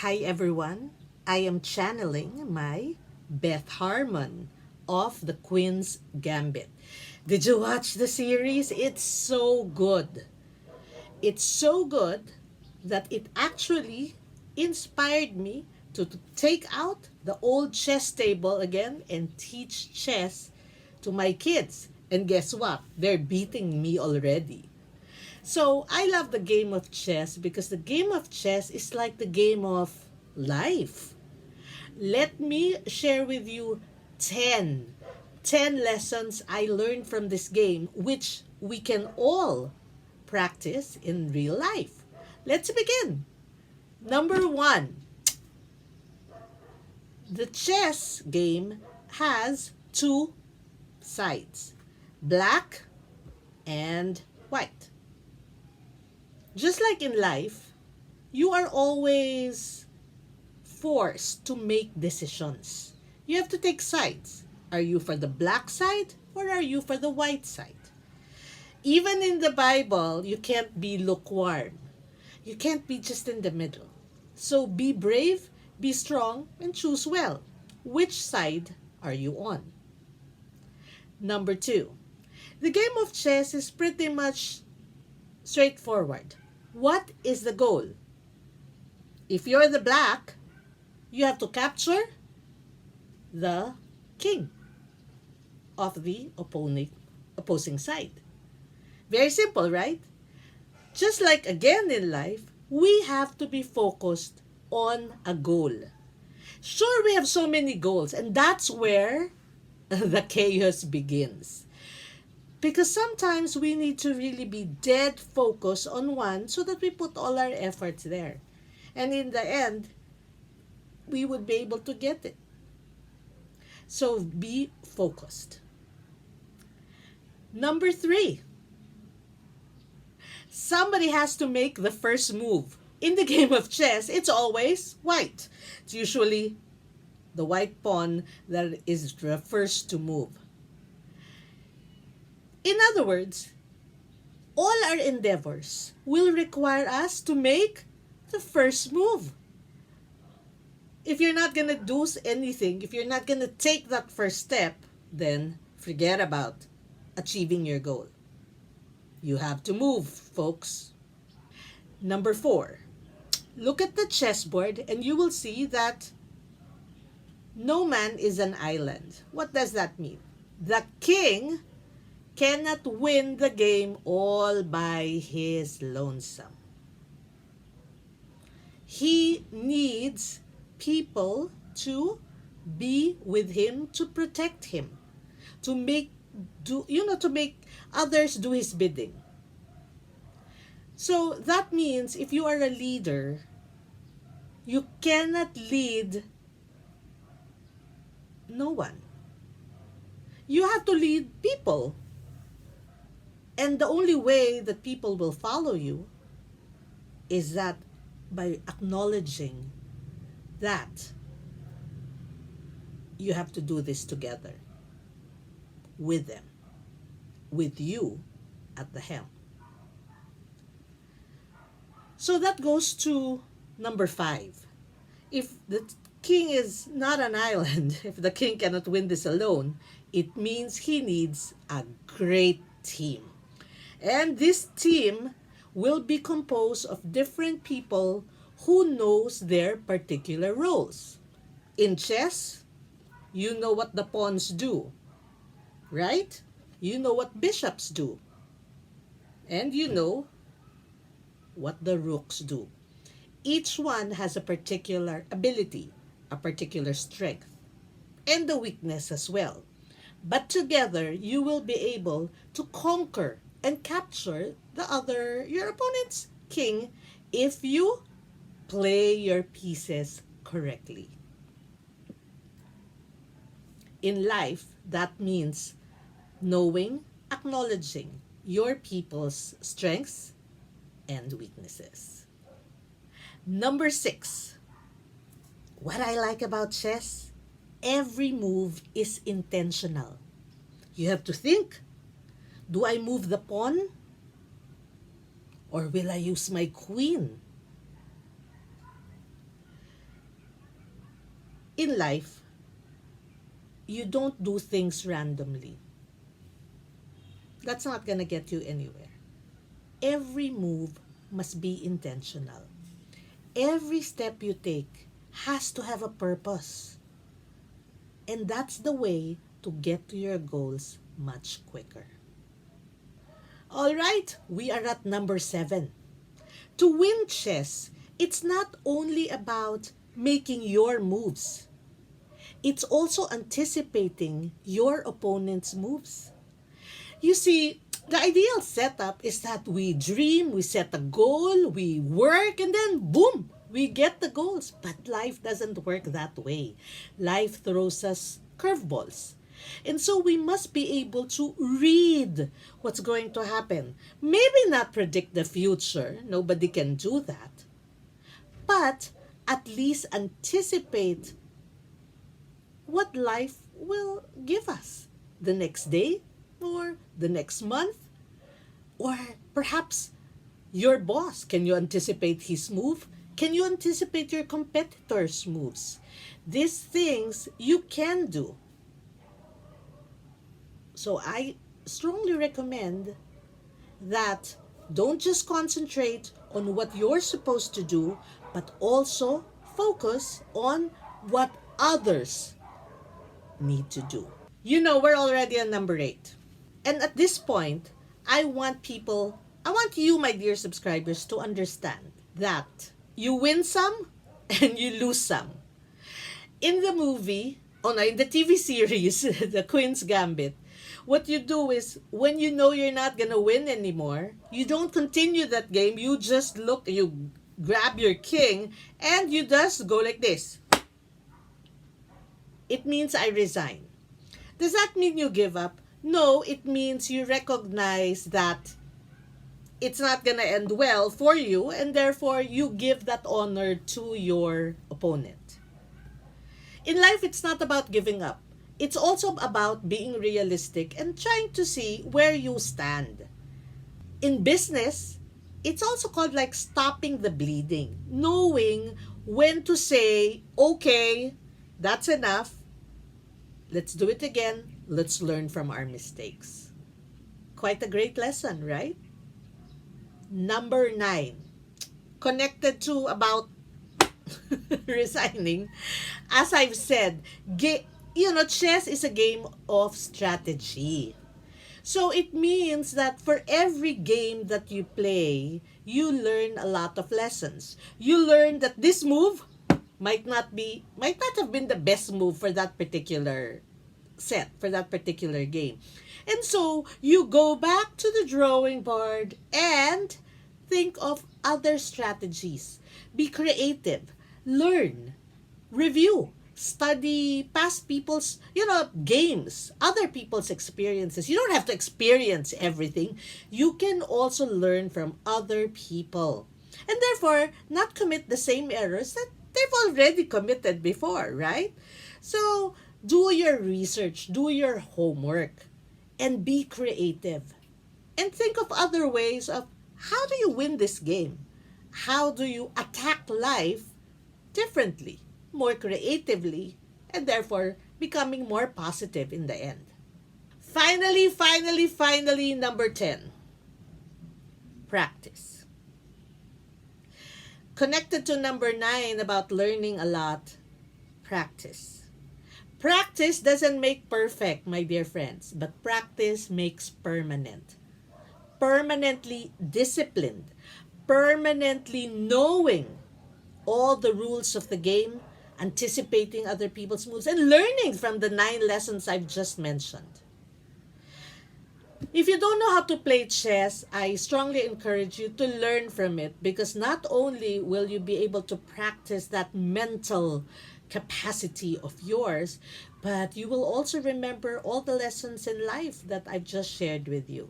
Hi everyone, I am channeling my Beth Harmon of The Queen's Gambit. Did you watch the series? It's so good. It's so good that it actually inspired me to take out the old chess table again and teach chess to my kids. And guess what? They're beating me already. So I love the game of chess because the game of chess is like the game of life. Let me share with you 10, 10 lessons I learned from this game, which we can all practice in real life. Let's begin. Number one, the chess game has two sides, black and white. Just like in life, you are always forced to make decisions. You have to take sides. Are you for the black side or are you for the white side? Even in the Bible, you can't be lukewarm. You can't be just in the middle. So be brave, be strong, and choose well. Which side are you on? Number two, the game of chess is pretty much straightforward. What is the goal? If you're the black, you have to capture the king of the opposing side. Very simple, right? Just like again in life, we have to be focused on a goal. Sure, we have so many goals, and that's where the chaos begins. Because sometimes we need to really be dead focused on one so that we put all our efforts there. And in the end, we would be able to get it. So be focused. Number three, somebody has to make the first move. In the game of chess, it's always white. It's usually the white pawn that is the first to move. In other words, all our endeavors will require us to make the first move. If you're not going to do anything, if you're not going to take that first step, then forget about achieving your goal. You have to move, folks. Number four, look at the chessboard and you will see that no man is an island. What does that mean? The king cannot win the game all by his lonesome. He needs people to be with him to protect him, to make others do his bidding. So that means if you are a leader, you cannot lead no one. You have to lead people. And the only way that people will follow you is that by acknowledging that you have to do this together with them, with you at the helm. So that goes to number five. If the king is not an island, if the king cannot win this alone, it means he needs a great team. And this team will be composed of different people who knows their particular roles. In chess, you know what the pawns do, right? You know what bishops do. And you know what the rooks do. Each one has a particular ability, a particular strength, and the weakness as well. But together, you will be able to conquer and capture your opponent's king if you play your pieces correctly. In life, that means knowing, acknowledging your people's strengths and weaknesses. Number six, what I like about chess, every move is intentional. You have to think, do I move the pawn? Or will I use my queen? In life, you don't do things randomly. That's not gonna get you anywhere. Every move must be intentional. Every step you take has to have a purpose. And that's the way to get to your goals much quicker. All right, we are at number 7. To win chess, it's not only about making your moves, it's also anticipating your opponent's moves. You see, the ideal setup is that we dream, we set a goal, we work, and then boom, we get the goals. But life doesn't work that way. Life throws us curveballs. And so we must be able to read what's going to happen. Maybe not predict the future, nobody can do that. But at least anticipate what life will give us the next day or the next month, or perhaps your boss. Can you anticipate his move? Can you anticipate your competitor's moves? These things you can do. So I strongly recommend that don't just concentrate on what you're supposed to do, but also focus on what others need to do. You know, we're already on number 8. And at this point, I want you, my dear subscribers, to understand that you win some and you lose some. In the movie, in the TV series, The Queen's Gambit, what you do is when you know you're not gonna win anymore, you don't continue that game. You just you grab your king, and you just go like this. It means I resign. Does that mean you give up? No, it means you recognize that it's not gonna end well for you, and therefore you give that honor to your opponent. In life, it's not about giving up. It's also about being realistic and trying to see where you stand. In business, it's also called like stopping the bleeding, knowing when to say, okay, that's enough. Let's do it again. Let's learn from our mistakes. Quite a great lesson, right? Number 9, connected to about resigning. As I've said, chess is a game of strategy. So it means that for every game that you play, you learn a lot of lessons. You learn that this move might not have been the best move for that particular set, for that particular game. And so you go back to the drawing board and think of other strategies. Be creative. Learn. Review. Study past people's, games, other people's experiences. You don't have to experience everything. You can also learn from other people. And therefore, not commit the same errors that they've already committed before, right? So, do your research, do your homework, and be creative. And think of other ways of how do you win this game? How do you attack life differently, more creatively, and therefore becoming more positive in the end? Finally, number 10. Practice. Connected to number 9 about learning a lot, practice. Practice doesn't make perfect, my dear friends, but practice makes permanent. Permanently disciplined, permanently knowing all the rules of the game, anticipating other people's moves, and learning from the 9 lessons I've just mentioned. If you don't know how to play chess, I strongly encourage you to learn from it, because not only will you be able to practice that mental capacity of yours, but you will also remember all the lessons in life that I've just shared with you.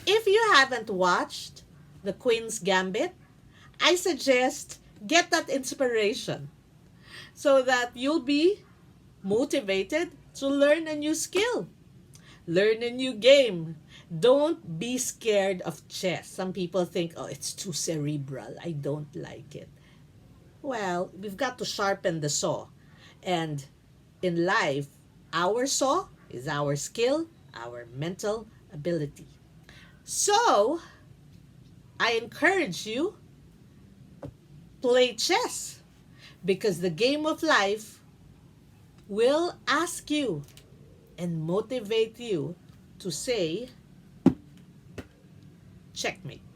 If you haven't watched The Queen's Gambit, I suggest get that inspiration so that you'll be motivated to learn a new skill, learn a new game. Don't be scared of chess. Some people think, oh, it's too cerebral. I don't like it. Well, we've got to sharpen the saw. And in life, our saw is our skill, our mental ability. So, I encourage you, play chess, because the game of life will ask you and motivate you to say checkmate.